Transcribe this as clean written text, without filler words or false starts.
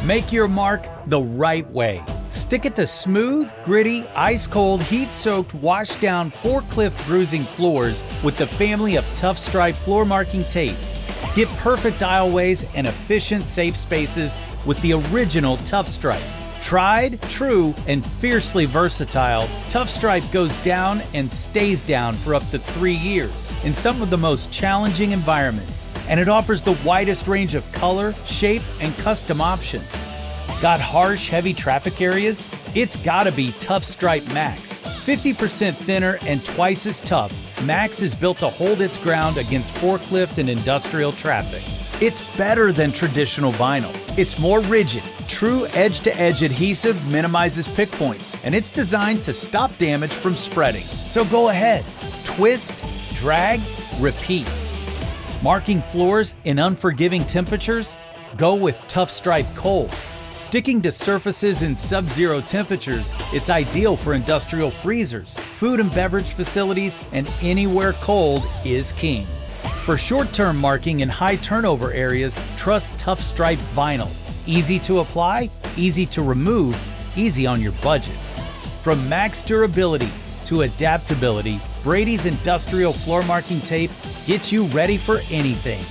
Make your mark the right way. Stick it to smooth, gritty, ice-cold, heat-soaked, wash-down, forklift bruising floors with the family of Tough Stripe floor marking tapes. Get perfect aisleways and efficient safe spaces with the original Tough Stripe. Tried, true, and fiercely versatile, Tough Stripe goes down and stays down for up to 3 years in some of the most challenging environments, and it offers the widest range of color, shape, and custom options. Got harsh, heavy traffic areas? It's gotta be Tough Stripe Max. 50% thinner and twice as tough, Max is built to hold its ground against forklift and industrial traffic. It's better than traditional vinyl. It's more rigid. True edge-to-edge adhesive minimizes pick points, and it's designed to stop damage from spreading. So go ahead, twist, drag, repeat. Marking floors in unforgiving temperatures? Go with Tough Stripe Cold. Sticking to surfaces in sub-zero temperatures, it's ideal for industrial freezers, food and beverage facilities, and anywhere cold is king. For short-term marking in high turnover areas, trust Tough Stripe Vinyl. Easy to apply, easy to remove, easy on your budget. From max durability to adaptability, Brady's industrial floor marking tape gets you ready for anything.